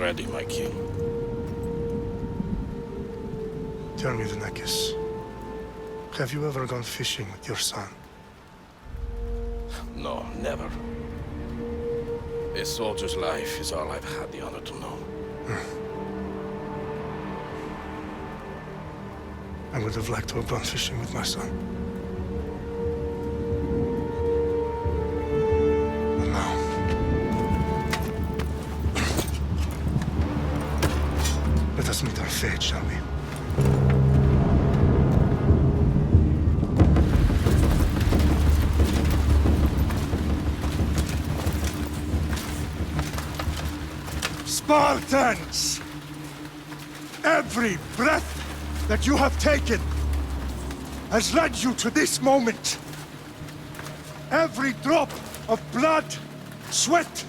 ready, my king. Tell me, the Nekis. Have you ever gone fishing with your son? No, never. A soldier's life is all I've had the honor to know. I would have liked to have gone fishing with my son. But now... let us meet our fate, shall we? Spartans! Every breath that you have taken has led you to this moment. Every drop of blood, sweat,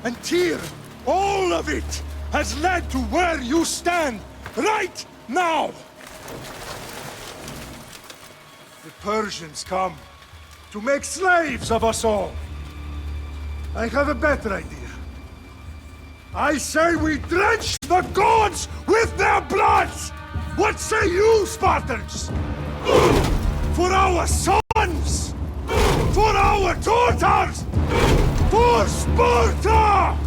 and tear, all of it has led to where you stand right now. The Persians come to make slaves of us all. I have a better idea. I say we drench the gods with their blood! What say you, Spartans? For our sons! For our daughters! For Sparta!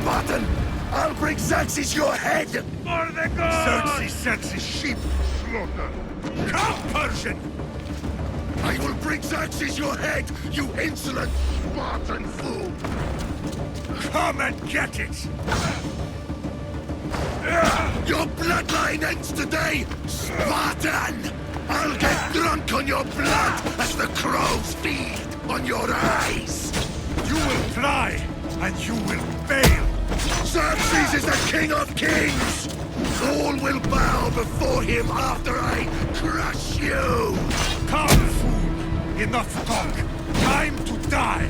Spartan! I'll bring Xerxes your head! For the gods! Xerxes sets his sheep onlooker! Come, Persian! I will bring Xerxes your head, you insolent Spartan fool! Come and get it! Your bloodline ends today, Spartan! I'll get drunk on your blood as the crows feed on your eyes! You will try, and you will fail! Xerxes is the king of kings! All will bow before him after I crush you! Come, fool! Enough talk! Time to die!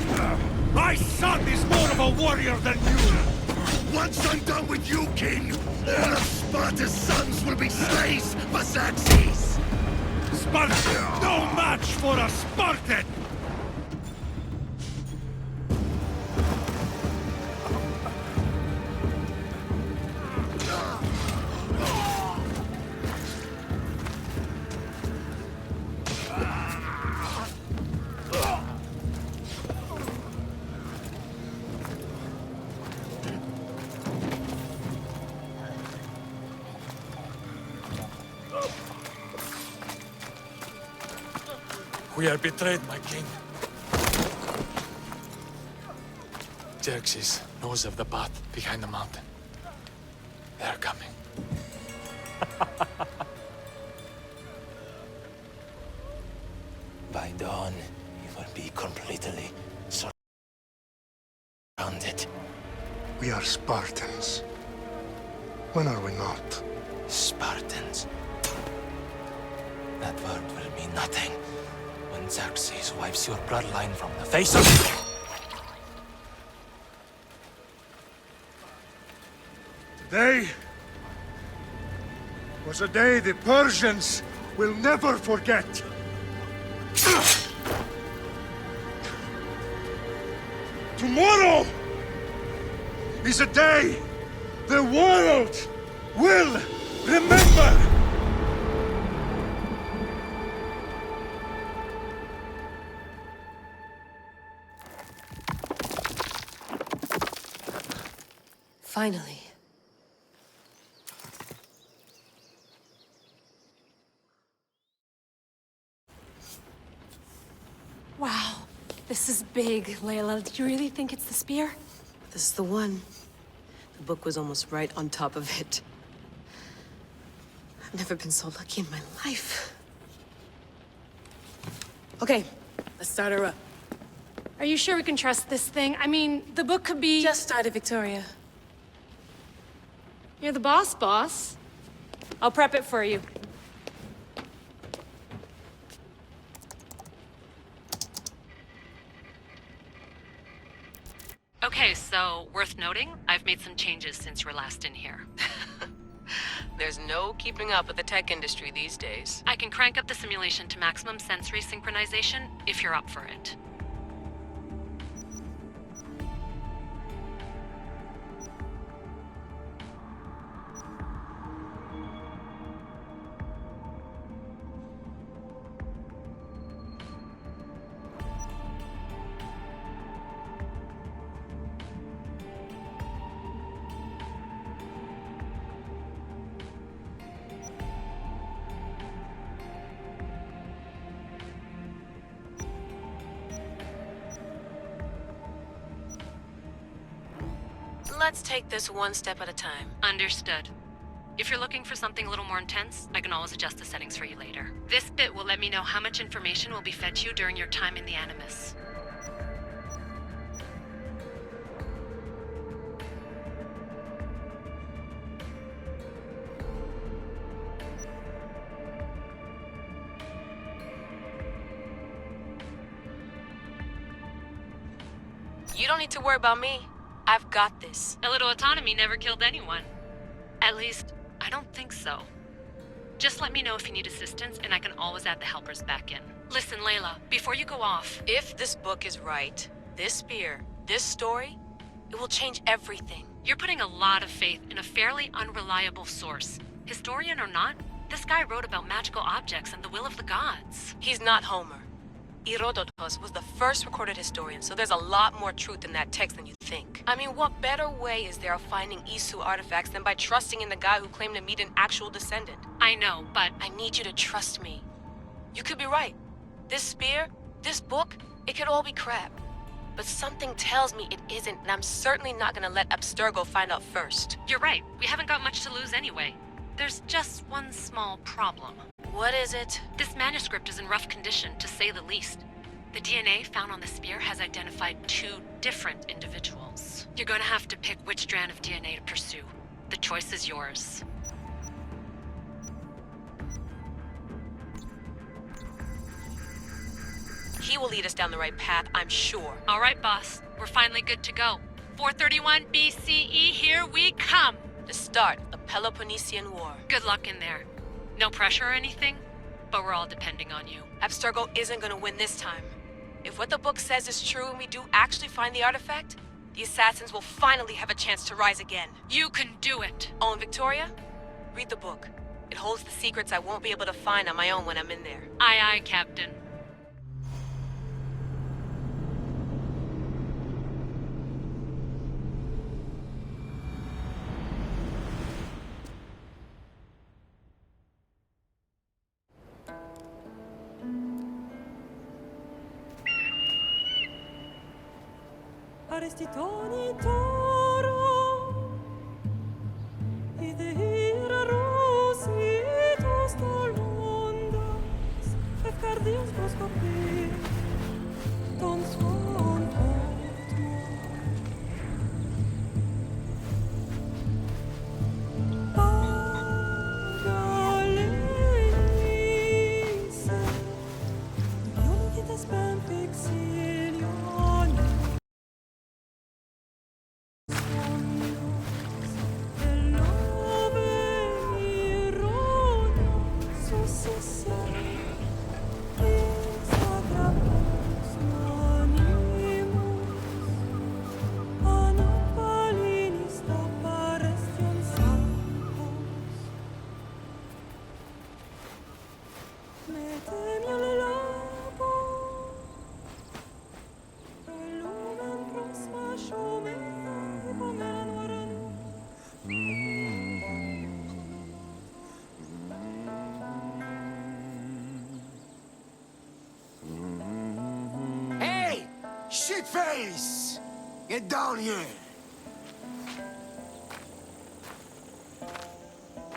My son is more of a warrior than you! Once I'm done with you, king, all of Sparta's sons will be slaves for Xerxes! Spartan! No match for a Spartan! We are betrayed, my king. Xerxes knows of the path behind the mountain. They are coming. By dawn, you will be completely surrounded. We are Spartans. When are we not? Spartans. That word will mean nothing when Xerxes wipes your bloodline from the face of... Today was a day the Persians will never forget. Tomorrow is a day the world will remember. Finally. Wow, this is big, Layla. Do you really think it's the spear? This is the one. The book was almost right on top of it. I've never been so lucky in my life. Okay, let's start her up. Are you sure we can trust this thing? I mean, the book could be... Just started, Victoria. You're the boss. I'll prep it for you. Okay, so worth noting, I've made some changes since you were last in here. There's no keeping up with the tech industry these days. I can crank up the simulation to maximum sensory synchronization if you're up for it. Let's take this one step at a time. Understood. If you're looking for something a little more intense, I can always adjust the settings for you later. This bit will let me know how much information will be fed to you during your time in the Animus. You don't need to worry about me. I've got this. A little autonomy never killed anyone. At least, I don't think so. Just let me know if you need assistance, and I can always add the helpers back in. Listen, Layla, before you go off... If this book is right, this spear, this story, it will change everything. You're putting a lot of faith in a fairly unreliable source. Historian or not, this guy wrote about magical objects and the will of the gods. He's not Homer. Herodotus was the first recorded historian, so there's a lot more truth in that text than you think. I mean, what better way is there of finding Isu artifacts than by trusting in the guy who claimed to meet an actual descendant? I know, but I need you to trust me. You could be right. This spear, this book, it could all be crap. But something tells me it isn't, and I'm certainly not gonna let Abstergo find out first. you're right. We haven't got much to lose anyway. There's just one small problem. What is it? This manuscript is in rough condition, to say the least. The DNA found on the spear has identified 2 different individuals. You're gonna have to pick which strand of DNA to pursue. The choice is yours. He will lead us down the right path, I'm sure. All right, boss. We're finally good to go. 431 BCE, here we come! The start of the Peloponnesian War. Good luck in there. No pressure or anything, but we're all depending on you. Abstergo isn't gonna win this time. If what the book says is true and we do actually find the artifact, the assassins will finally have a chance to rise again. You can do it! Oh, and Victoria? Read the book. It holds the secrets I won't be able to find on my own when I'm in there. Aye, aye, Captain. Arestitoni toro Idehira rositos tolondas Efcardios proscopir Ton svon Pagalenise Non kitas ben fixilion Hey! Shitface! Get down here!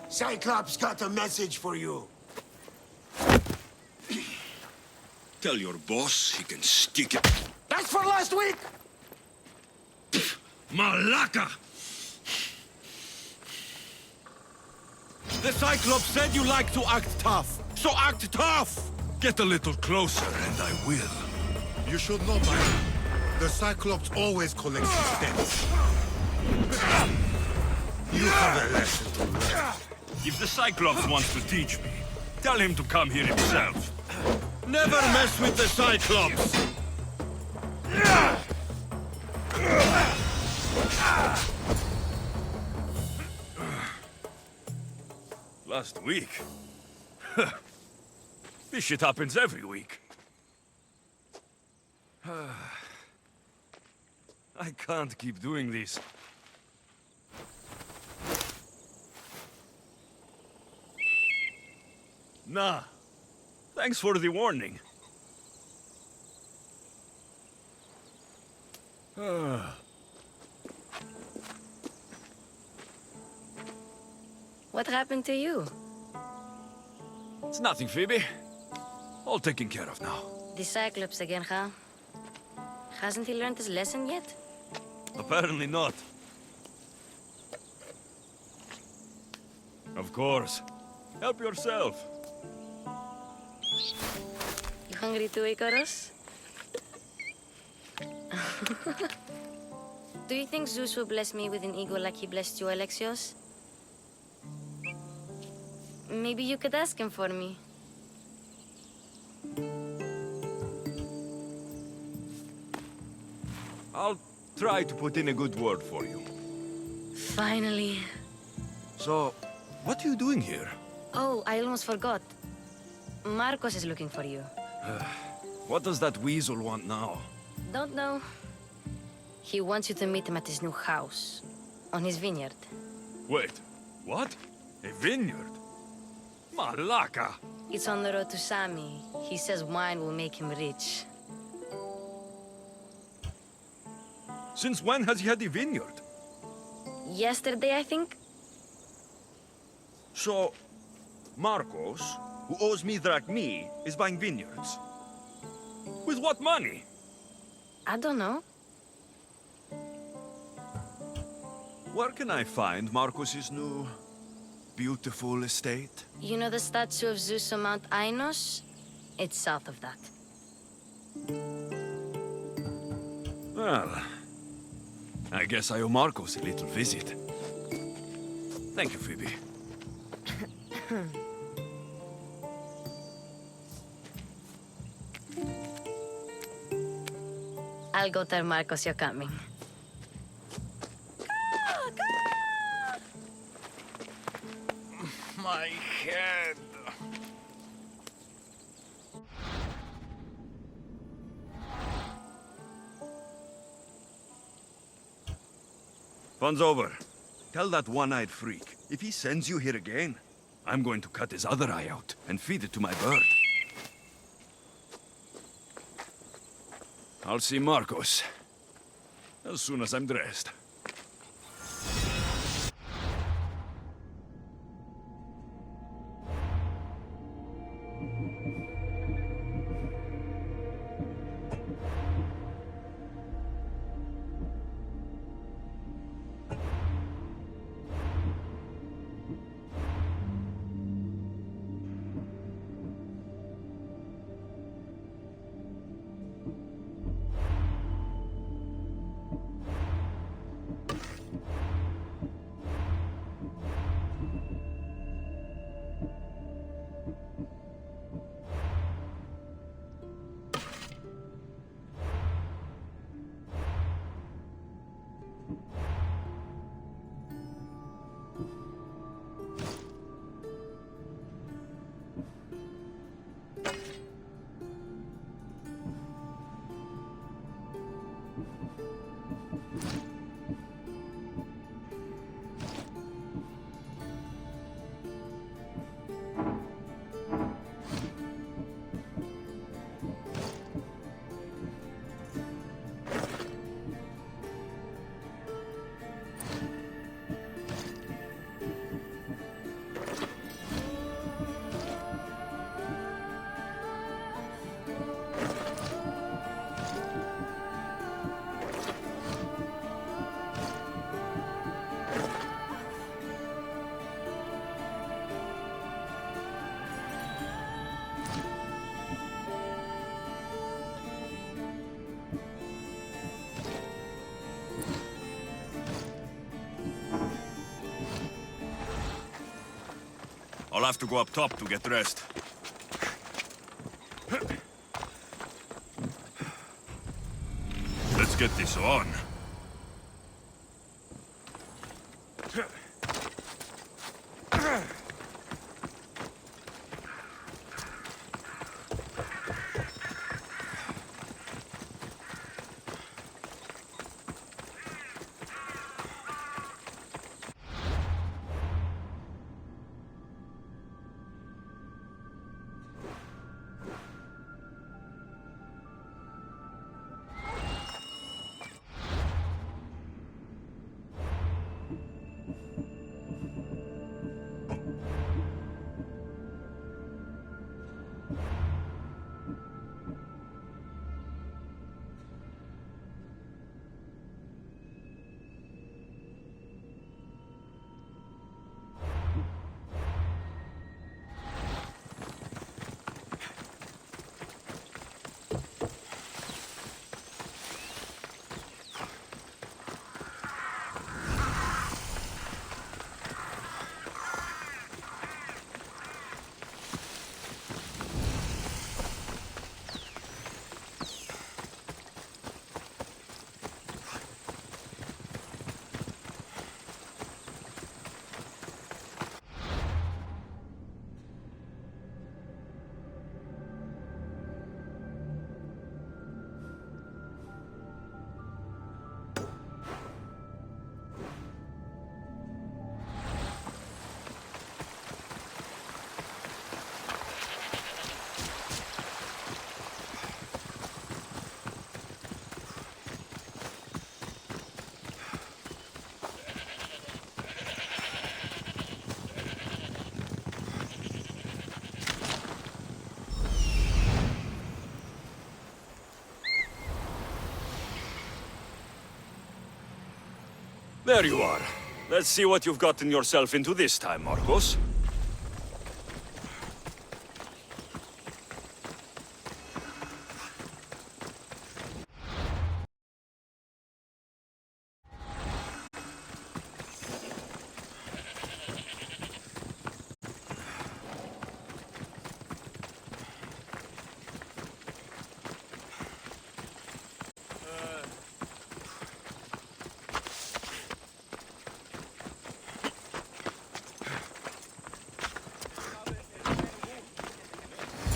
Cyclops got a message for you. Tell your boss he can stick it. That's for last week! Malaka! The Cyclops said you like to act tough, so act tough! Get a little closer and I will. You should know by now. The Cyclops always collects his debts. You have a lesson to learn. If the Cyclops wants to teach me, tell him to come here himself. Never mess with the Cyclops! Last week? This shit happens every week. I can't keep doing this. Nah. Thanks for the warning. What happened to you? It's nothing, Phoebe. All taken care of now. The Cyclops again, huh? Hasn't he learned his lesson yet? Apparently not. Of course. Help yourself. You hungry too, Icarus? Do you think Zeus will bless me with an ego like he blessed you, Alexios? Maybe you could ask him for me. I'll try to put in a good word for you. Finally. So, what are you doing here? Oh, I almost forgot. Marcos is looking for you. What does that weasel want now? Don't know. He wants you to meet him at his new house. On his vineyard. Wait, what? A vineyard? Malaka! It's on the road to Sami. He says wine will make him rich. Since when has he had a vineyard? Yesterday, I think? So, Marcos, who owes me drachmi, is buying vineyards. With what money? I don't know. Where can I find Marcos's new, beautiful estate? You know the statue of Zeus on Mount Ainos? It's south of that. Well, I guess I owe Marcos a little visit. Thank you, Phoebe. I'll go tell Marcos you're coming. My head. Fun's over. Tell that one-eyed freak, if he sends you here again, I'm going to cut his other eye out and feed it to my bird. I'll see Marcos as soon as I'm dressed. I'll have to go up top to get dressed. Let's get this on. There you are. Let's see what you've gotten yourself into this time, Marcos.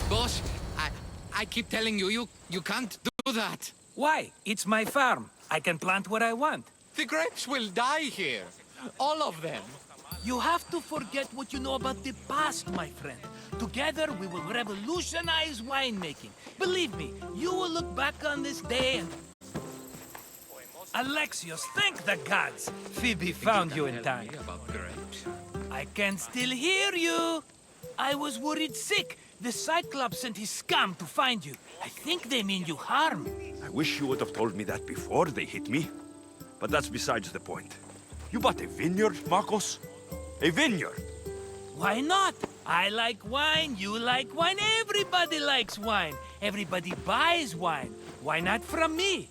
Boss, I keep telling you, you can't do that. Why? It's my farm. I can plant what I want. The grapes will die here. All of them. You have to forget what you know about the past, my friend. Together, we will revolutionize winemaking. Believe me, you will look back on this day and... Alexios, thank the gods! Phoebe found you in time. About grapes. I can still hear you! I was worried sick. The Cyclops sent his scum to find you. I think they mean you harm. I wish you would have told me that before they hit me. But that's besides the point. You bought a vineyard, Marcos? A vineyard? Why not? I like wine, you like wine, everybody likes wine. Everybody buys wine. Why not from me?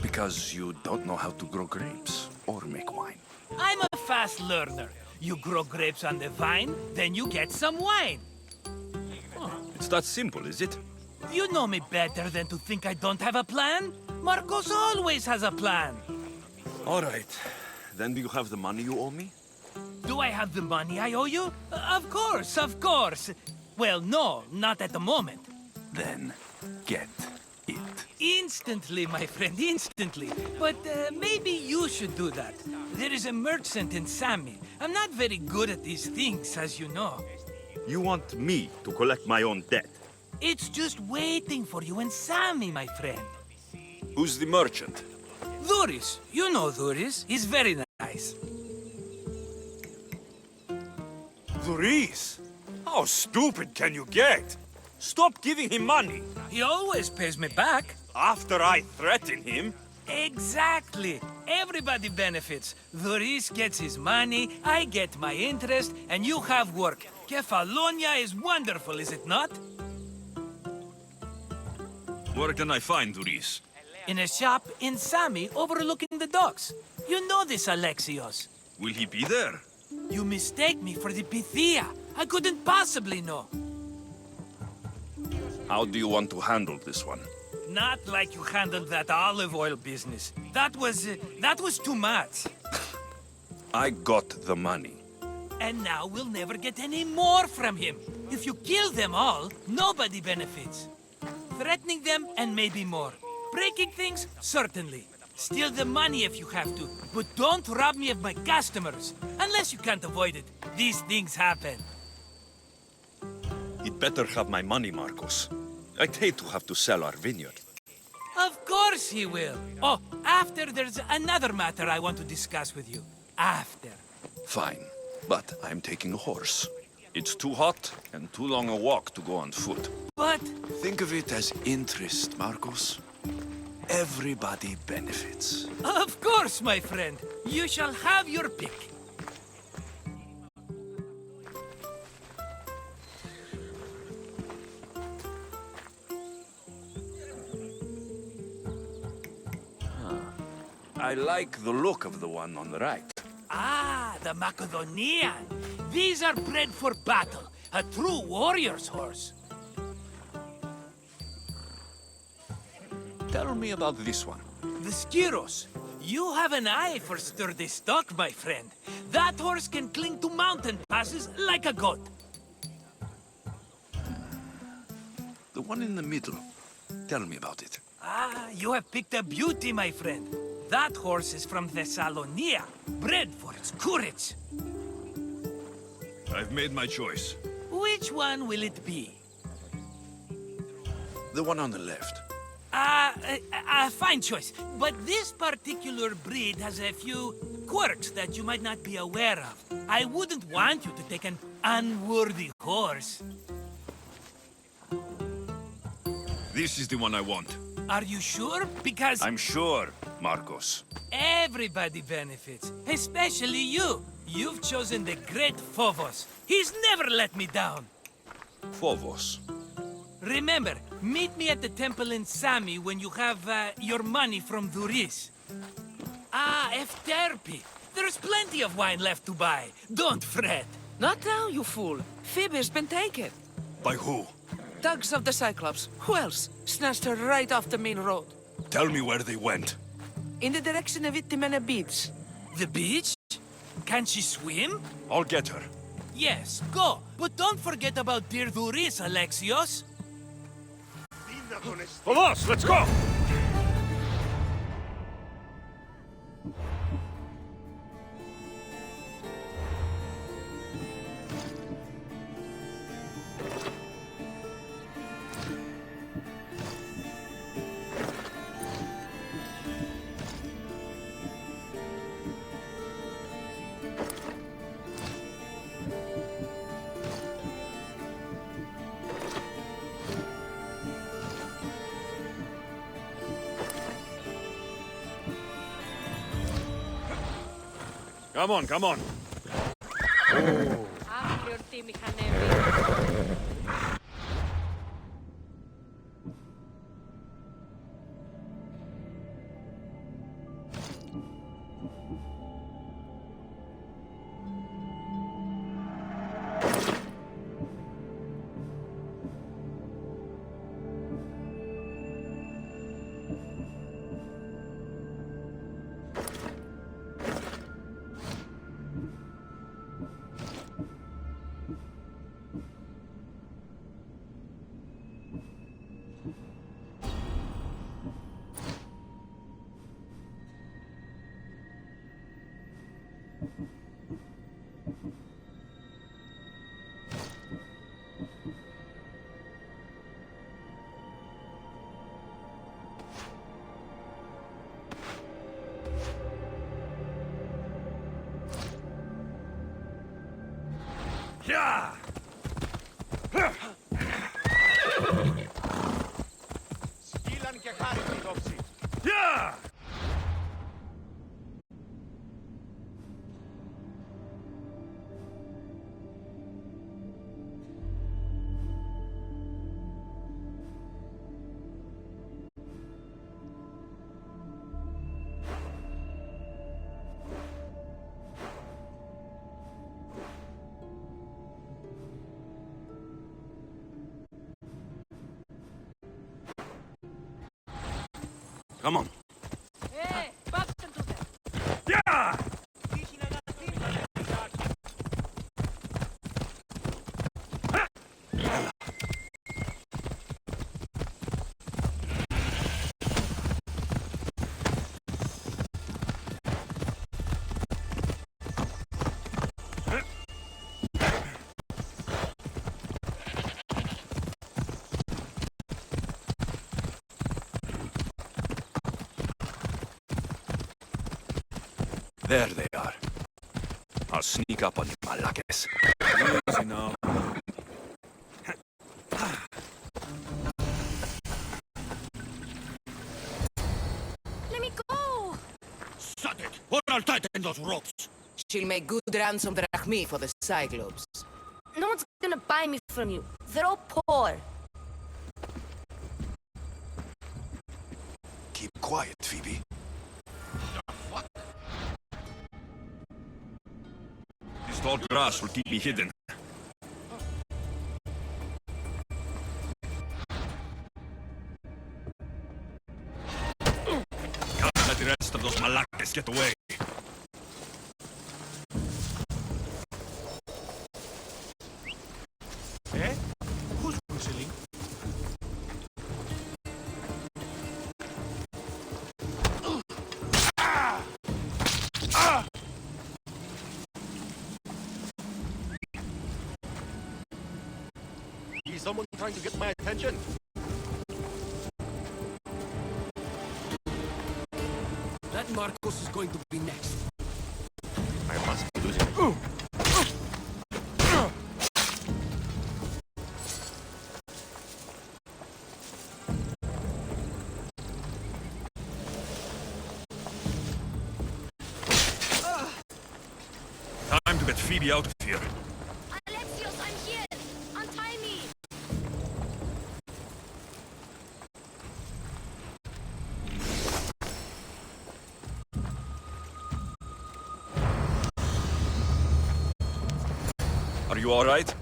Because you don't know how to grow grapes or make wine. I'm a fast learner. You grow grapes on the vine, then you get some wine. It's that simple, is it? You know me better than to think I don't have a plan. Marcos always has a plan. All right. Then do you have the money you owe me? Do I have the money I owe you? Of course, of course. Well, no, not at the moment. Then get it. Instantly, my friend, instantly. But maybe you should do that. There is a merchant in Sami. I'm not very good at these things, as you know. You want me to collect my own debt? It's just waiting for you in Sami, my friend. Who's the merchant? Dhuris. You know Dhuris. He's very nice. Dhuris? How stupid can you get? Stop giving him money. He always pays me back. After I threaten him? Exactly. Everybody benefits. Dhuris gets his money, I get my interest, and you have work. Kefalonia is wonderful, is it not? Where can I find Dhuris? In a shop in Sami overlooking the docks. You know this, Alexios. Will he be there? You mistake me for the Pythia. I couldn't possibly know. How do you want to handle this one? Not like you handled that olive oil business. That was too much. I got the money. And now we'll never get any more from him. If you kill them all, nobody benefits. Threatening them and maybe more. Breaking things, certainly. Steal the money if you have to, but don't rob me of my customers. Unless you can't avoid it. These things happen. He'd better have my money, Marcos. I'd hate to have to sell our vineyard. Of course he will. Oh, after there's another matter I want to discuss with you. After. Fine, but I'm taking a horse. It's too hot and too long a walk to go on foot. But... Think of it as interest, Marcos. Everybody benefits. Of course, my friend. You shall have your pick. I like the look of the one on the right. Ah, the Macedonian. These are bred for battle. A true warrior's horse. Tell me about this one. The Skiros. You have an eye for sturdy stock, my friend. That horse can cling to mountain passes like a goat. The one in the middle. Tell me about it. Ah, you have picked a beauty, my friend. That horse is from Thessalonia, bred for its courage. I've made my choice. Which one will it be? The one on the left. Fine choice. But this particular breed has a few quirks that you might not be aware of. I wouldn't want you to take an unworthy horse. This is the one I want. Are you sure? Because I'm sure, Marcos. everybody benefits, especially you. You've chosen the great Phobos. He's never let me down. Phobos. Remember, meet me at the temple in Sami when you have your money from Duris. Ah, Efterpi. There's plenty of wine left to buy. Don't fret. Not now, you fool. Phoebe's been taken. By who? Thugs of the Cyclops. Who else? Snatched her right off the main road. Tell me where they went. In the direction of Itimena Beach. The beach? Can she swim? I'll get her. Yes, go. But don't forget about dear Duris, Alexios. Vamos, let's go! Come on, come on. Yeah! Yeah! Come on. Hey, back into them. Yeah! There they are. I'll sneak up on you, Malakes. Easy now. Let me go! Shut it, or I'll tighten those ropes. She'll make good ransom drachmi for the Cyclops. No one's gonna buy me from you. They're all poor. Keep quiet, Phoebe. This tall grass will keep me hidden. Can't let the rest of those Malakes get away. Eh? Who's whistling? Is someone trying to get my attention? That Marcos is going to be next. I must be losing it. Phoebe out of here. Alexios, I'm here! Untie me! Are you alright?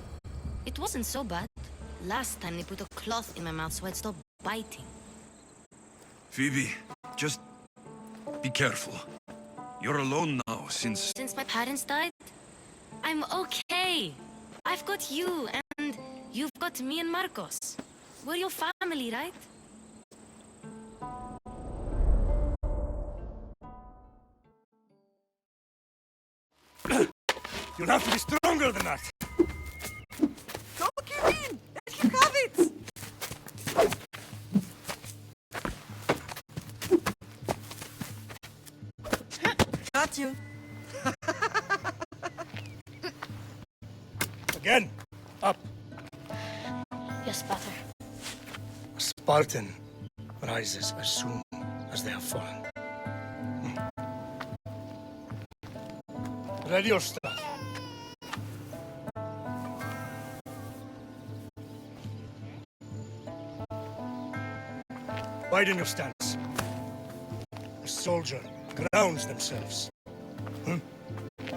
It wasn't so bad. Last time they put a cloth in my mouth so I'd stop biting. Phoebe, just be careful. You're alone now since... Since my parents died, I'm okay. I've got you, and you've got me and Marcos. We're your family, right? You'll have to be stronger than that. Don't give in! Let him have it! Got you. Again. Up. Yes, Father. A Spartan rises as soon as they have fallen. Ready your stuff. Widen your stance. A soldier grounds themselves.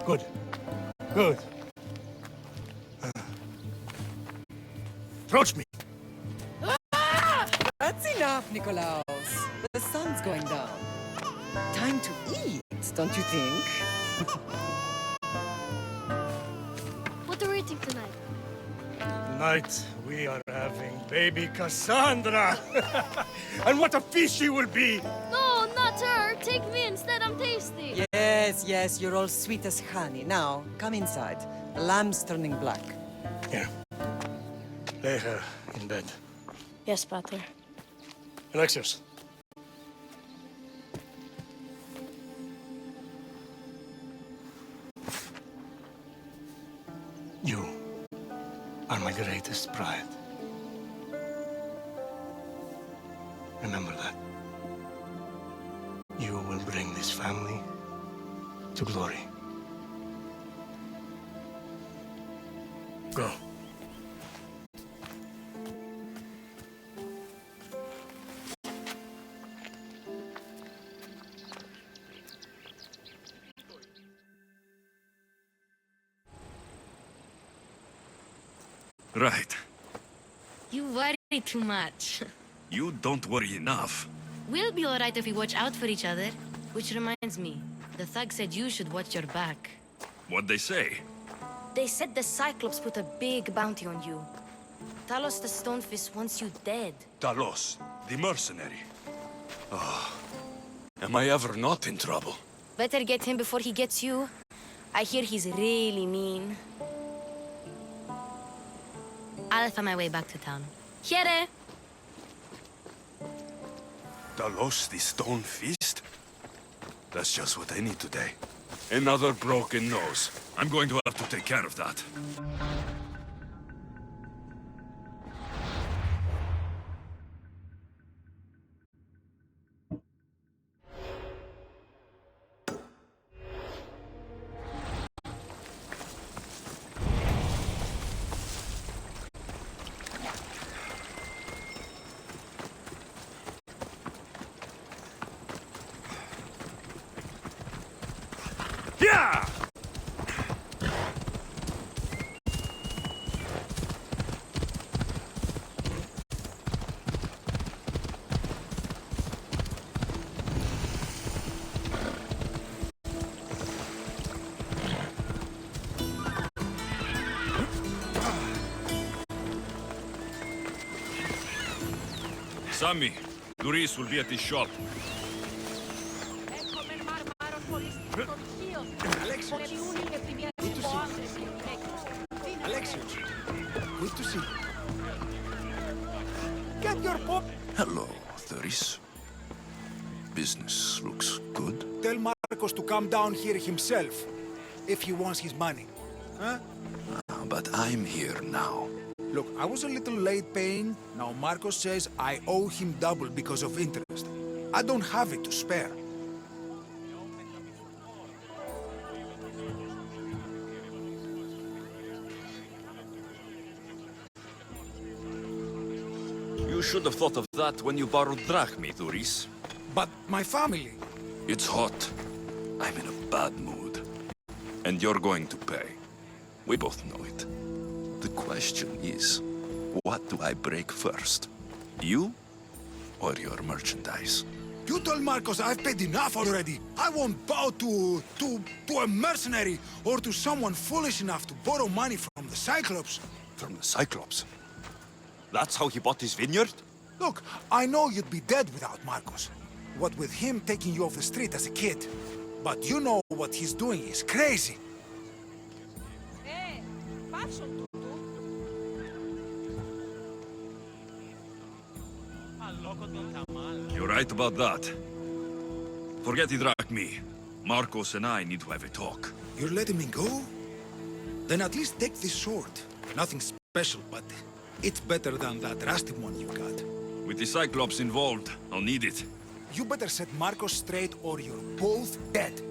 Good. Good. Approach me. That's enough, Nikolaos. The sun's going down. Time to eat, don't you think? What are we eating tonight? Tonight, we are having baby Cassandra. And what a feast she will be. No, not her! Take me instead, I'm tasty! Yes, yes, you're all sweet as honey. Now, come inside. The lamb's turning black. Here. Lay her in bed. Yes, Pater. Alexios. You are my greatest pride. Remember that. You will bring this family to glory. Go. Right. You worry too much. You don't worry enough. We'll be alright if we watch out for each other. Which reminds me, the thug said you should watch your back. What'd they say? They said the Cyclops put a big bounty on you. Talos the Stonefist wants you dead. Talos, the mercenary. Oh, am I ever not in trouble? Better get him before he gets you. I hear he's really mean. I'll find my way back to town. Here! Talos, the stone fist? That's just what I need today. Another broken nose. I'm going to have to take care of that. Yeah! Sammy, Luis will be at the shop. Alexios, good to see you. Get your pop. Hello, Thuris. Business looks good. Tell Marcos to come down here himself, if he wants his money. Huh? But I'm here now. Look, I was a little late paying. Now Marcos says I owe him double because of interest. I don't have it to spare. You should have thought of that when you borrowed drachmi, Thuris. But my family... It's hot. I'm in a bad mood. And you're going to pay. We both know it. The question is, what do I break first? You or your merchandise? You told Marcos I've paid enough already. I won't bow to a mercenary or to someone foolish enough to borrow money from the Cyclops. From the Cyclops? That's how he bought his vineyard? Look, I know you'd be dead without Marcos. What with him taking you off the street as a kid. But you know what he's doing is crazy. You're right about that. Forget the drachmi. Marcos and I need to have a talk. You're letting me go? Then at least take this sword. Nothing special, but it's better than that rusty one you got. With the Cyclops involved, I'll need it. You better set Marcos straight or you're both dead.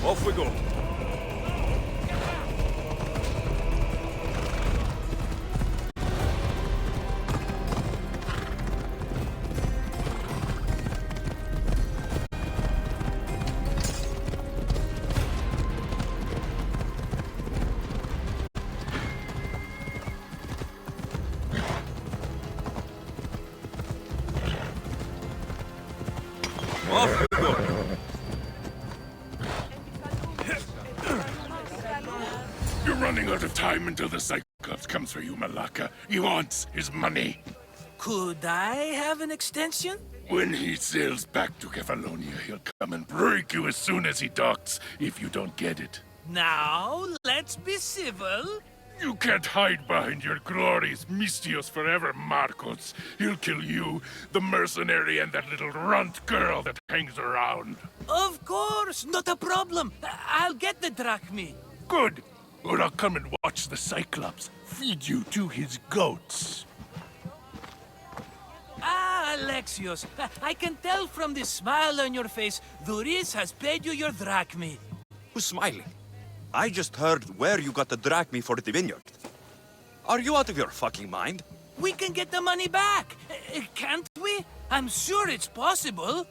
Off we go. Off we go. You're running out of time until the Cyclops comes for you, Malaka. He wants his money. Could I have an extension? When he sails back to Kefalonia, he'll come and break you as soon as he docks, if you don't get it. Now, let's be civil. You can't hide behind your glories, Mistios forever, Marcos. He'll kill you, the mercenary, and that little runt girl that hangs around. Of course, not a problem. I'll get the drachmi. Good. Or I'll come and watch the Cyclops feed you to his goats. Ah, Alexios, I can tell from the smile on your face, Duris has paid you your drachmi. Who's smiling? I just heard where you got the drachmi for the vineyard. Are you out of your fucking mind? We can get the money back, can't we? I'm sure it's possible.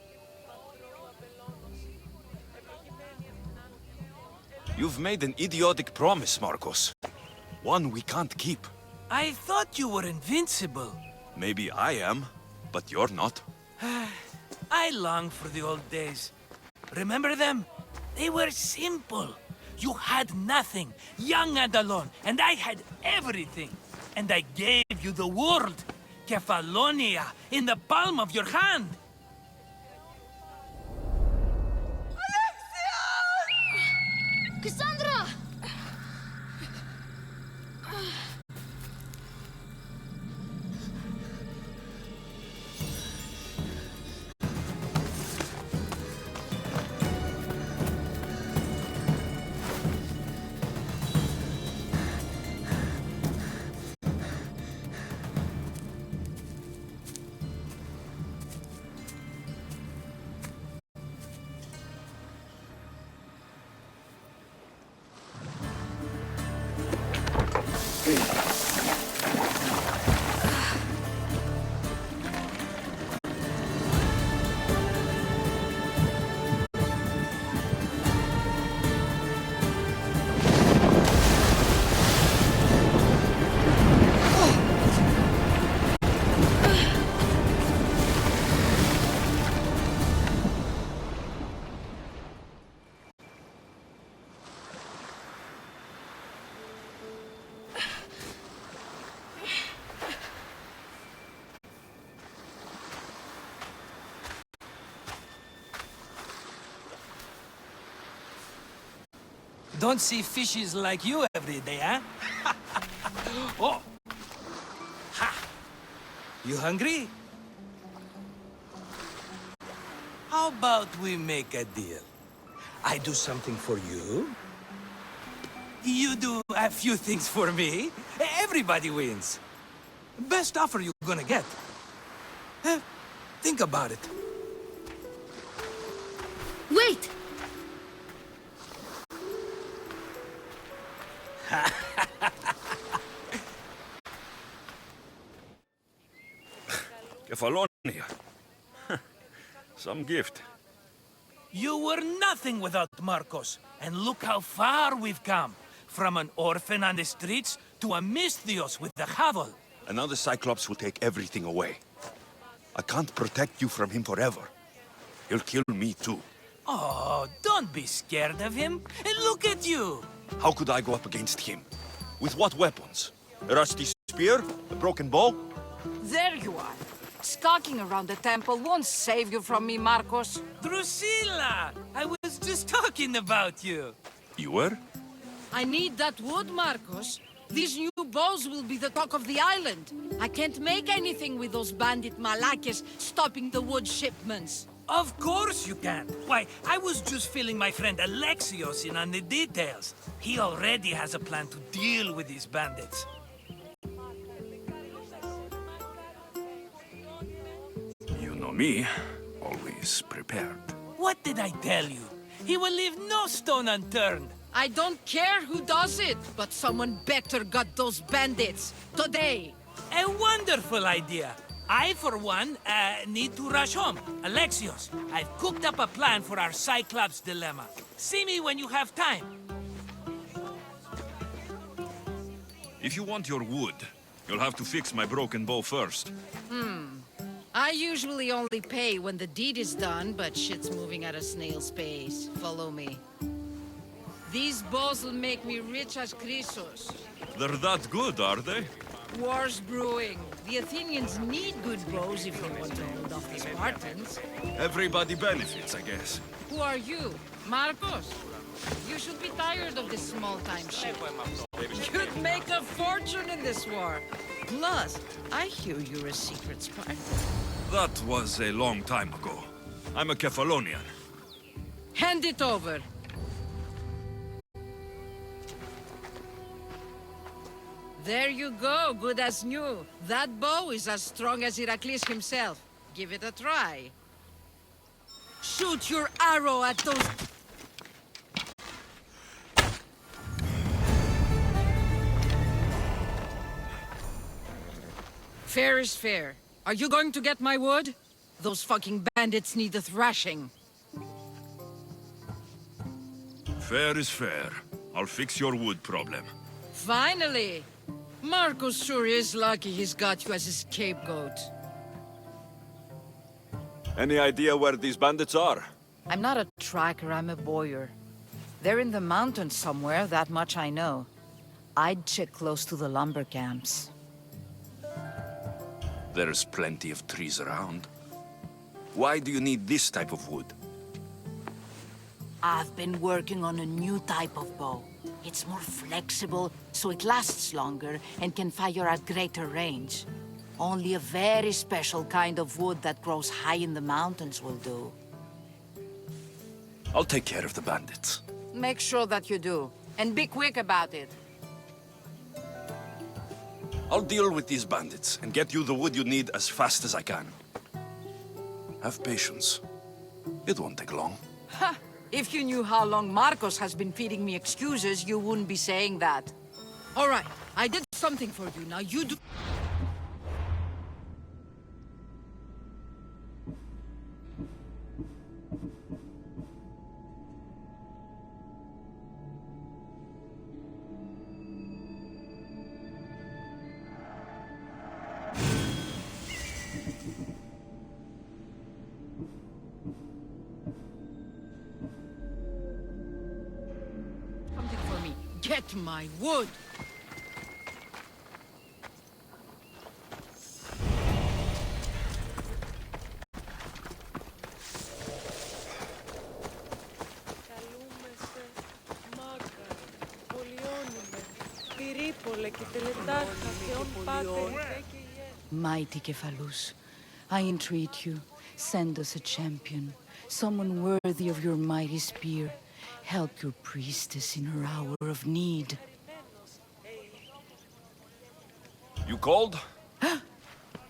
You've made an idiotic promise, Marcos. One we can't keep. I thought you were invincible. Maybe I am, but you're not. I long for the old days. Remember them? They were simple. You had nothing, young and alone, and I had everything. And I gave you the world, Kefalonia, in the palm of your hand. Cassandra! Don't see fishes like you every day, huh? Oh! Ha! You hungry? How about we make a deal? I do something for you. You do a few things for me. Everybody wins. Best offer you're gonna get. Think about it. Wait! Kefalonia. Some gift. You were nothing without Marcos, and look how far we've come. From an orphan on the streets to a Misthios with the Havel. And now the Cyclops will take everything away. I can't protect you from him forever. He'll kill me too. Oh, don't be scared of him. And look at you. How could I go up against him? With what weapons? A rusty spear? A broken bow? There you are. Skulking around the temple won't save you from me, Marcos. Drusilla! I was just talking about you. You were? I need that wood, Marcos. These new bows will be the talk of the island. I can't make anything with those bandit malakes stopping the wood shipments. Of course you can. Why, I was just filling my friend Alexios in on the details. He already has a plan to deal with these bandits. You know me, always prepared. What did I tell you? He will leave no stone unturned. I don't care who does it, but someone better got those bandits. Today. A wonderful idea. I, for one, need to rush home. Alexios, I've cooked up a plan for our Cyclops dilemma. See me when you have time. If you want your wood, you'll have to fix my broken bow first. I usually only pay when the deed is done, but shit's moving at a snail's pace. Follow me. These bows will make me rich as Chrysos. They're that good, are they? War's brewing. The Athenians need good bows if they want to hold off the Spartans. Everybody benefits, I guess. Who are you? Marcos? You should be tired of this small-time shit. You'd make a fortune in this war. Plus, I hear you're a secret Spartan. That was a long time ago. I'm a Kefalonian. Hand it over. There you go, good as new. That bow is as strong as Heracles himself. Give it a try. Shoot your arrow at those... Fair is fair. Are you going to get my wood? Those fucking bandits need a thrashing. Fair is fair. I'll fix your wood problem. Finally! Marcos sure is lucky he's got you as his scapegoat. Any idea where these bandits are? I'm not a tracker, I'm a boyer. They're in the mountains somewhere, that much I know. I'd check close to the lumber camps. There's plenty of trees around. Why do you need this type of wood? I've been working on a new type of bow. It's more flexible, so it lasts longer and can fire at greater range. Only a very special kind of wood that grows high in the mountains will do. I'll take care of the bandits. Make sure that you do, and be quick about it. I'll deal with these bandits and get you the wood you need as fast as I can. Have patience. It won't take long. Ha! If you knew how long Marcos has been feeding me excuses, you wouldn't be saying that. All right, I did something for you, now you do... Something for me. Get my wood! Mighty Cephalus, I entreat you, send us a champion, someone worthy of your mighty spear. Help your priestess in her hour of need. You called?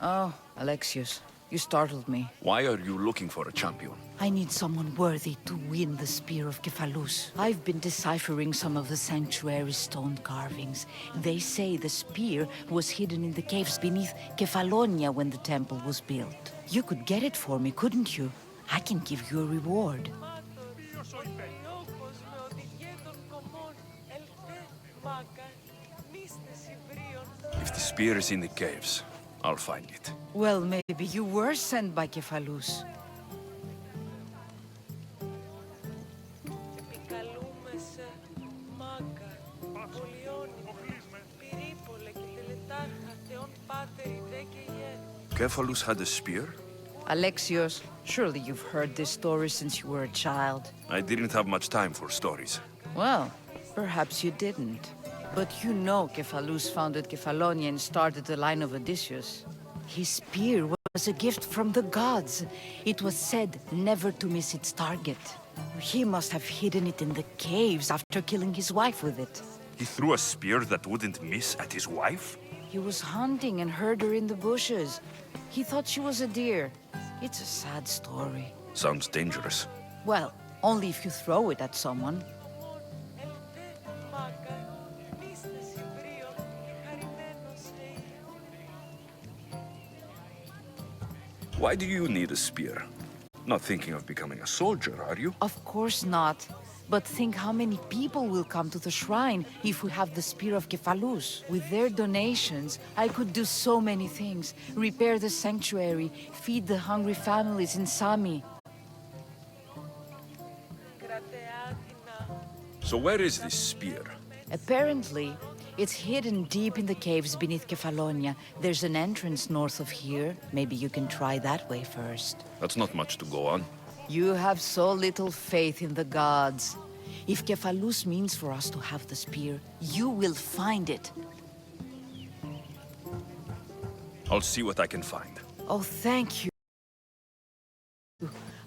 Oh, Alexius, you startled me. Why are you looking for a champion? I need someone worthy to win the Spear of Cephalus. I've been deciphering some of the sanctuary's stone carvings. They say the spear was hidden in the caves beneath Kefalonia when the temple was built. You could get it for me, couldn't you? I can give you a reward. If the spear is in the caves, I'll find it. Well, maybe you were sent by Cephalus. Cephalus had a spear? Alexios, surely you've heard this story since you were a child. I didn't have much time for stories. Well, perhaps you didn't. But you know Cephalus founded Kefalonia and started the line of Odysseus. His spear was a gift from the gods. It was said never to miss its target. He must have hidden it in the caves after killing his wife with it. He threw a spear that wouldn't miss at his wife? He was hunting and heard her in the bushes. He thought she was a deer. It's a sad story. Sounds dangerous. Well, only if you throw it at someone. Why do you need a spear? Not thinking of becoming a soldier, are you? Of course not. But think how many people will come to the shrine if we have the Spear of Cephalus. With their donations, I could do so many things. Repair the sanctuary, feed the hungry families in Sami. So where is this spear? Apparently, it's hidden deep in the caves beneath Kefalonia. There's an entrance north of here. Maybe you can try that way first. That's not much to go on. You have so little faith in the gods. If Cephalus means for us to have the spear, you will find it. I'll see what I can find. Oh, thank you.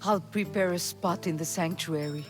I'll prepare a spot in the sanctuary.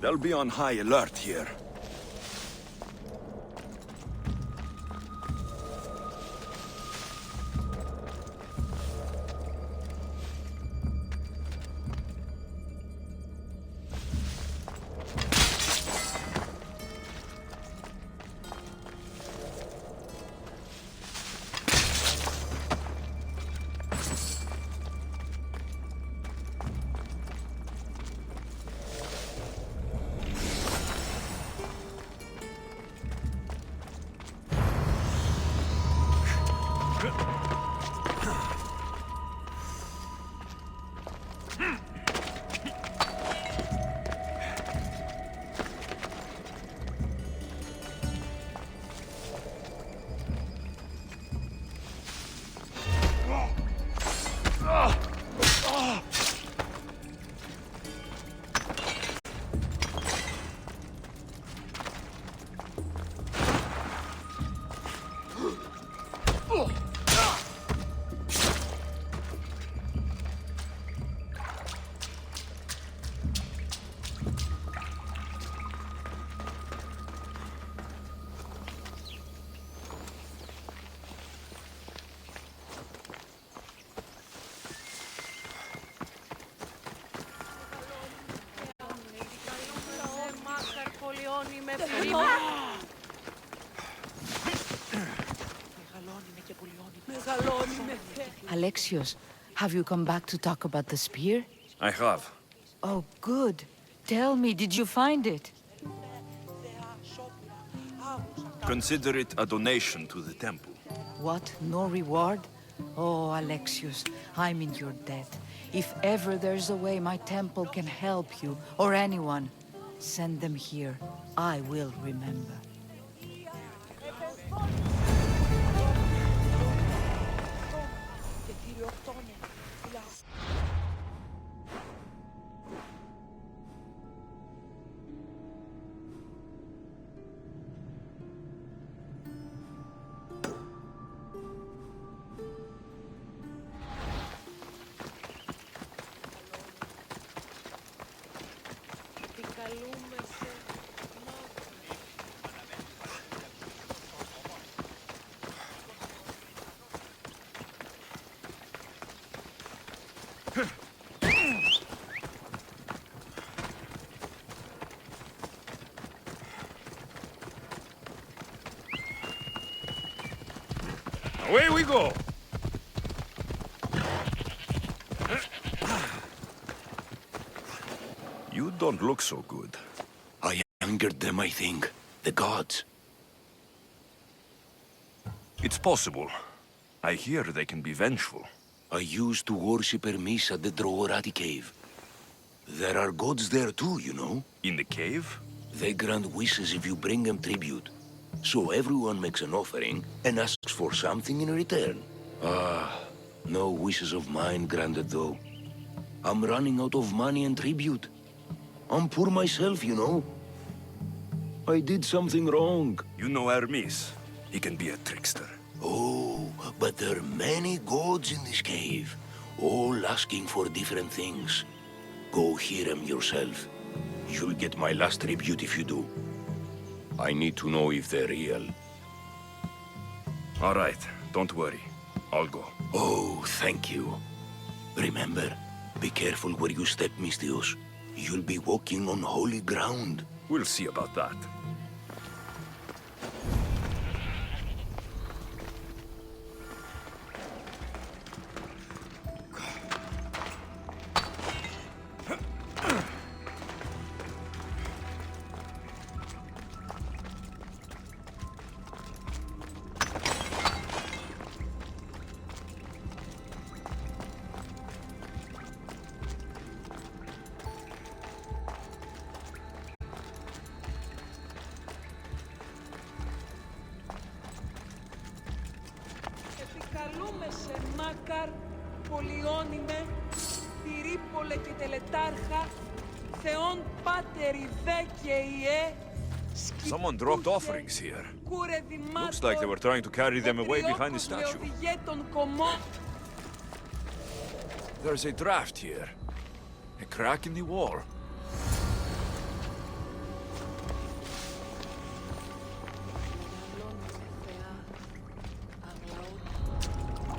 They'll be on high alert here. Alexios, have you come back to talk about the spear? I have. Oh, good. Tell me, did you find it? Consider it a donation to the temple. What? No reward? Oh, Alexios, I'm in your debt. If ever there's a way my temple can help you, or anyone, send them here. I will remember. Away we go! You don't look so good. I angered them, I think. The gods. It's possible. I hear they can be vengeful. I used to worship Hermes at the Droorati cave. There are gods there too, you know. In the cave? They grant wishes if you bring them tribute. So everyone makes an offering and asks for something in return. No wishes of mine granted though. I'm running out of money and tribute. I'm poor myself, you know. I did something wrong. You know Hermes. He can be a trickster. Oh, but there are many gods in this cave, all asking for different things. Go hear them yourself. You'll get my last tribute if you do. I need to know if they're real. All right, don't worry. I'll go. Oh, thank you. Remember, be careful where you step, Mistios. You'll be walking on holy ground. We'll see about that. Επικαλούμε σε Μάκαρ, Πολυώνυμε, Τυρίπολε και Τελετάρχα, Θεόν Πάτερ Ιδέ και Ιε. Someone dropped offerings here. Looks like they were trying to carry them away behind the statue. There's a draft here. A crack in the wall.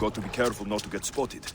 Got to be careful not to get spotted.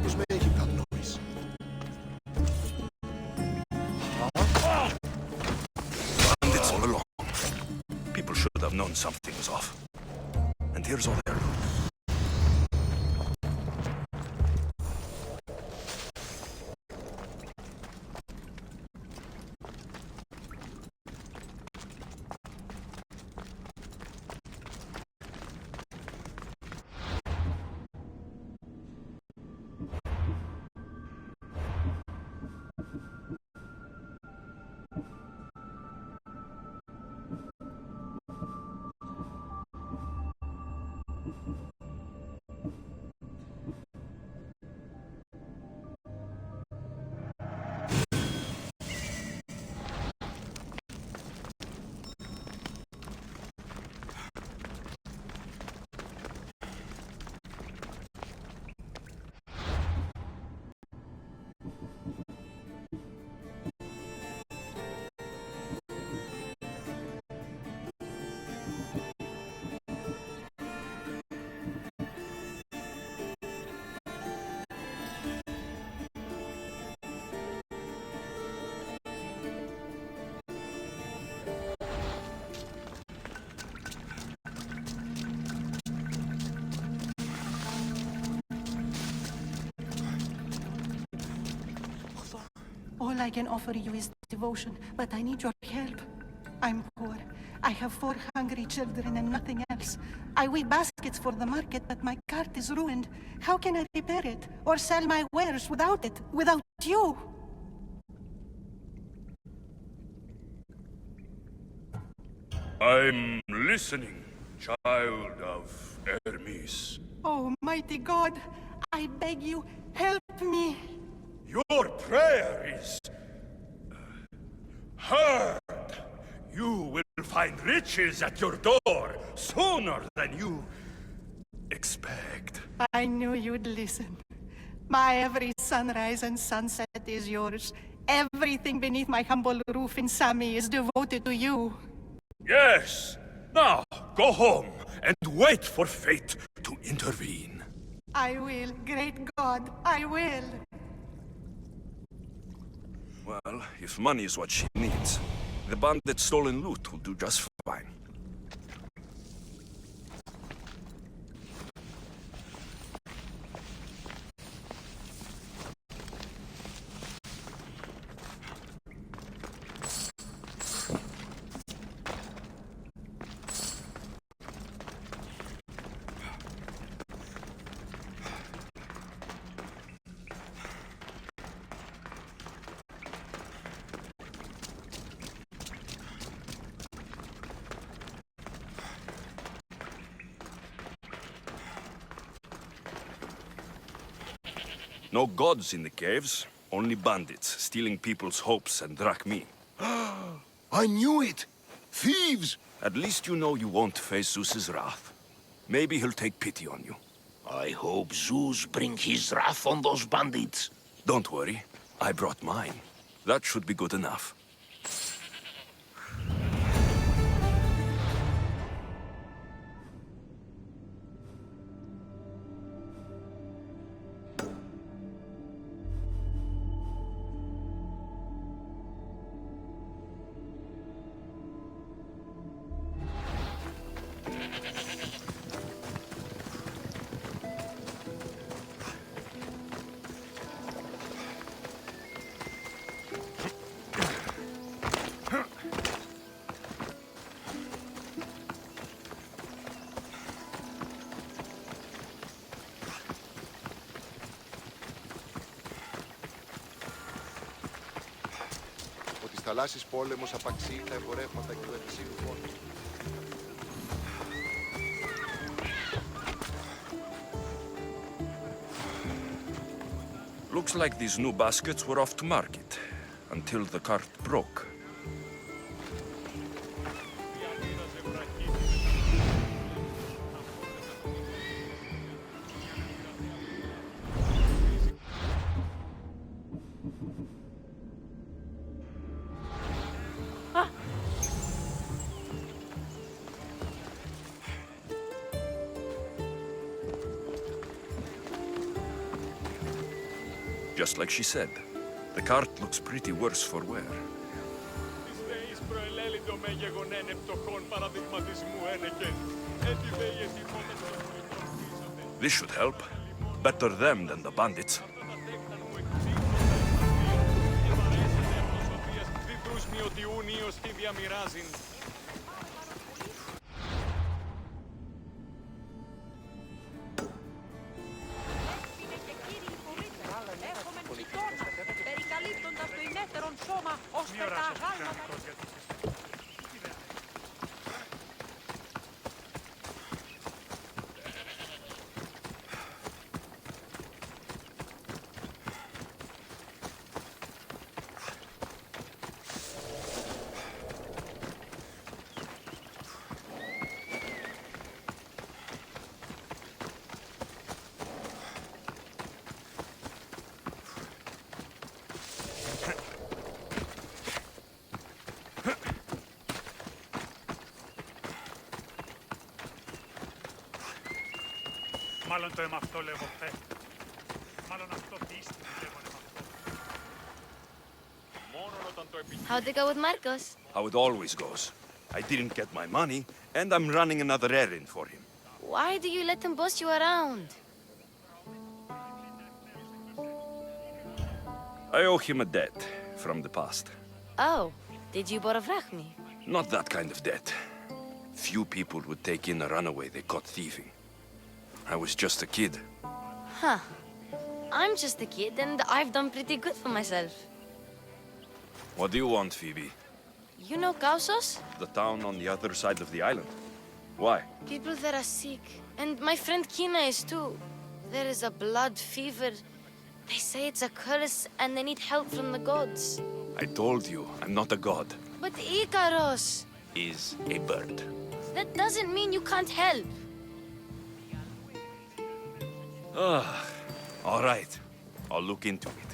Who's making that noise? Bandits all along. People should have known something was off. And here's all their loot. All I can offer you is devotion, but I need your help. I'm poor. I have 4 hungry children and nothing else. I weave baskets for the market, but my cart is ruined. How can I repair it or sell my wares without it, without you? I'm listening, child of Hermes. Oh, mighty God, I beg you, help me. Your prayer is heard. You will find riches at your door sooner than you expect. I knew you'd listen. My every sunrise and sunset is yours. Everything beneath my humble roof in Sami is devoted to you. Yes. Now, go home and wait for fate to intervene. I will, great God, I will. Well, if money is what she needs, the bandit's stolen loot will do just fine. No gods in the caves. Only bandits stealing people's hopes and drachmi. I knew it! Thieves! At least you know you won't face Zeus's wrath. Maybe he'll take pity on you. I hope Zeus bring his wrath on those bandits. Don't worry. I brought mine. That should be good enough. Θαλάσσης πόλεμος απαξίει τα εμπορεύματα και του ετησίου πόνου. Looks like these new baskets were off to market, until the cart broke. Just like she said, the cart looks pretty worse for wear. This should help. Better them than the bandits. Μάλλον το αίμα αυτό λέγω χθε. Μάλλον αυτό πίστη λέγω αυτό. How'd it go with Marcos? How it always goes. I didn't get my money, and I'm running another errand for him. Why do you let him boss you around? I owe him a debt from the past. Oh, did you borrow drachmi? Not that kind of debt. Few people would take in a runaway they caught thieving. I was just a kid. Huh. I'm just a kid, and I've done pretty good for myself. What do you want, Phoebe? You know Kausos? The town on the other side of the island. Why? People there are sick, and my friend Kina is too. There is a blood fever. They say it's a curse, and they need help from the gods. I told you, I'm not a god. But Ikaros! Is a bird. That doesn't mean you can't help. All right. I'll look into it.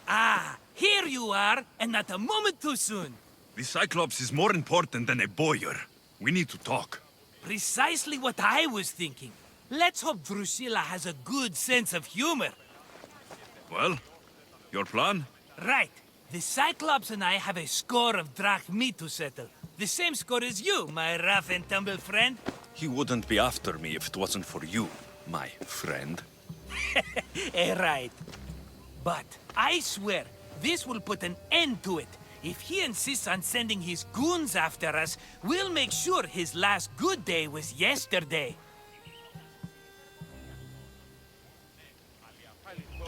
Ah, here you are, and not a moment too soon. The Cyclops is more important than a boyar. We need to talk. Precisely what I was thinking. Let's hope Drusilla has a good sense of humor. Well, your plan? Right. The Cyclops and I have a score of drachmi to settle. The same score as you, my rough and tumble friend. He wouldn't be after me if it wasn't for you, my friend. Right. But I swear, this will put an end to it. If he insists on sending his goons after us, we'll make sure his last good day was yesterday.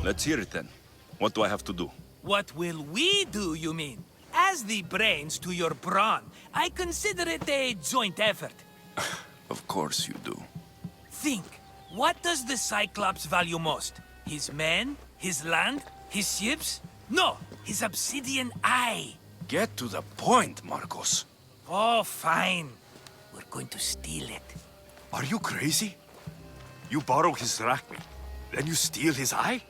Let's hear it then. What do I have to do? What will we do, you mean? As the brains to your brawn, I consider it a joint effort. Of course you do. Think, what does the Cyclops value most? His men? His land? His ships? No, his obsidian eye. Get to the point, Marcos. Oh, fine. We're going to steal it. Are you crazy? You borrow his drachmi, then you steal his eye?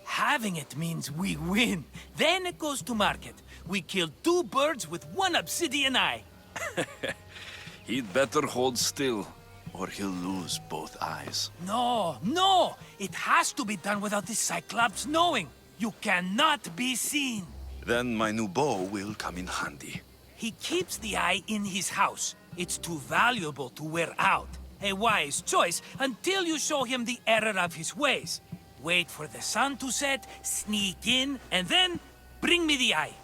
Having it means we win. Then it goes to market. We kill 2 birds with 1 obsidian eye. He'd better hold still, or he'll lose both eyes. No, no! It has to be done without the Cyclops knowing. You cannot be seen. Then my new bow will come in handy. He keeps the eye in his house. It's too valuable to wear out. A wise choice until you show him the error of his ways. Wait for the sun to set, sneak in, and then bring me the eye.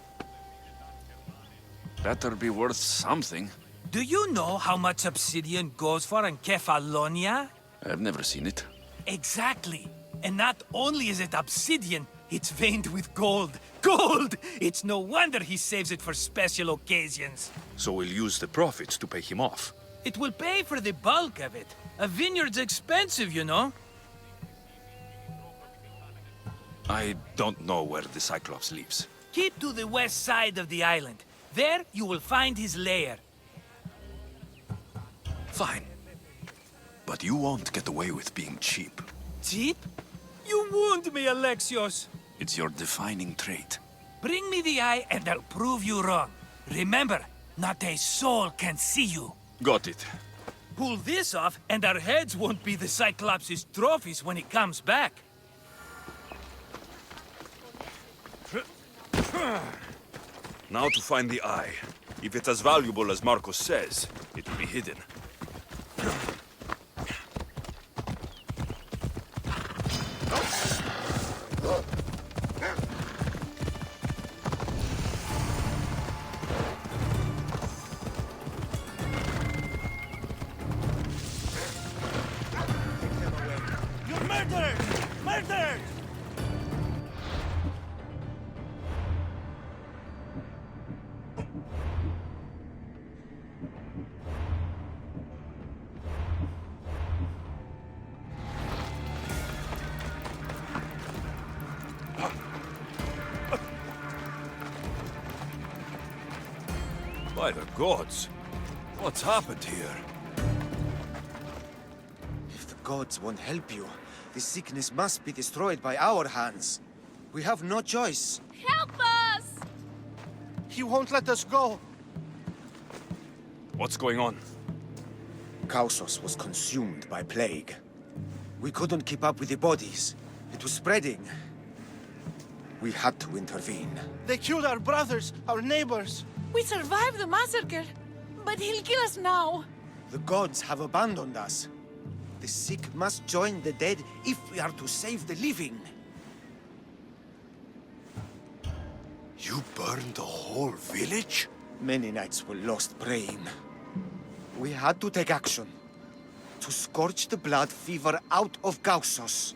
Better be worth something. Do you know how much obsidian goes for in Kefalonia? I've never seen it. Exactly. And not only is it obsidian, it's veined with gold. Gold! It's no wonder he saves it for special occasions. So we'll use the profits to pay him off. It will pay for the bulk of it. A vineyard's expensive, you know. I don't know where the Cyclops lives. Keep to the west side of the island. There, you will find his lair. Fine. But you won't get away with being cheap. Cheap? You wound me, Alexios. It's your defining trait. Bring me the eye and I'll prove you wrong. Remember, not a soul can see you. Got it. Pull this off and our heads won't be the Cyclops' trophies when he comes back. Now to find the eye. If it's as valuable as Marcos says, it will be hidden. You're murdered! Murdered! By the gods! What's happened here? If the gods won't help you, the sickness must be destroyed by our hands. We have no choice. Help us! He won't let us go. What's going on? Kausos was consumed by plague. We couldn't keep up with the bodies. It was spreading. We had to intervene. They killed our brothers, our neighbors. We survived the massacre, but he'll kill us now. The gods have abandoned us. The sick must join the dead if we are to save the living. You burned the whole village? Many nights were lost praying. We had to take action. To scorch the blood fever out of Kausos.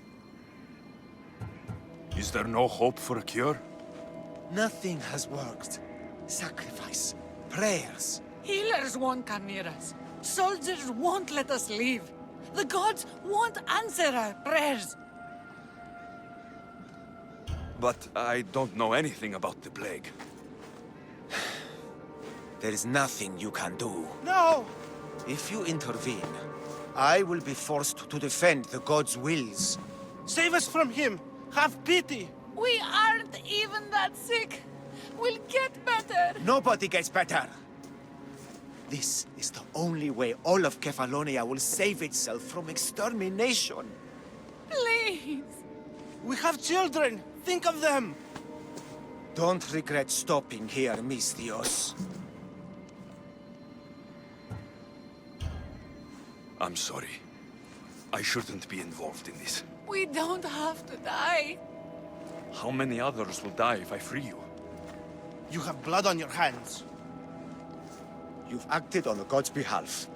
Is there no hope for a cure? Nothing has worked. Sacrifice, prayers. Healers won't come near us. Soldiers won't let us leave. The gods won't answer our prayers. But I don't know anything about the plague. There is nothing you can do. No! If you intervene, I will be forced to defend the gods' wills. Save us from him. Have pity. We aren't even that sick. We'll get better. Nobody gets better. This is the only way all of Kefalonia will save itself from extermination. Please. We have children. Think of them. Don't regret stopping here, Mistios. I'm sorry. I shouldn't be involved in this. We don't have to die. How many others will die if I free you? You have blood on your hands. You've acted on the gods' behalf.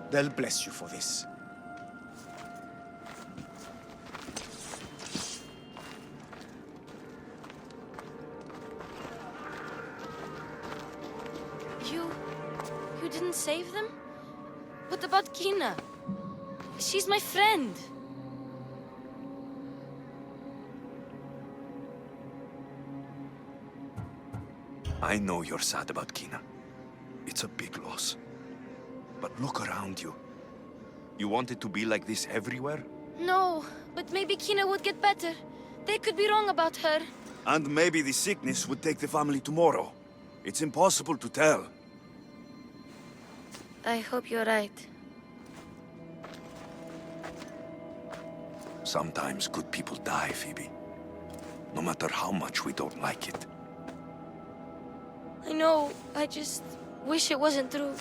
They'll bless you for this. You didn't save them? What about Kina? She's my friend. I know you're sad about Kina. It's a big loss. But look around you. You want it to be like this everywhere? No, but maybe Kina would get better. They could be wrong about her. And maybe the sickness would take the family tomorrow. It's impossible to tell. I hope you're right. Sometimes good people die, Phoebe. No matter how much we don't like it. I know, I just wish it wasn't true.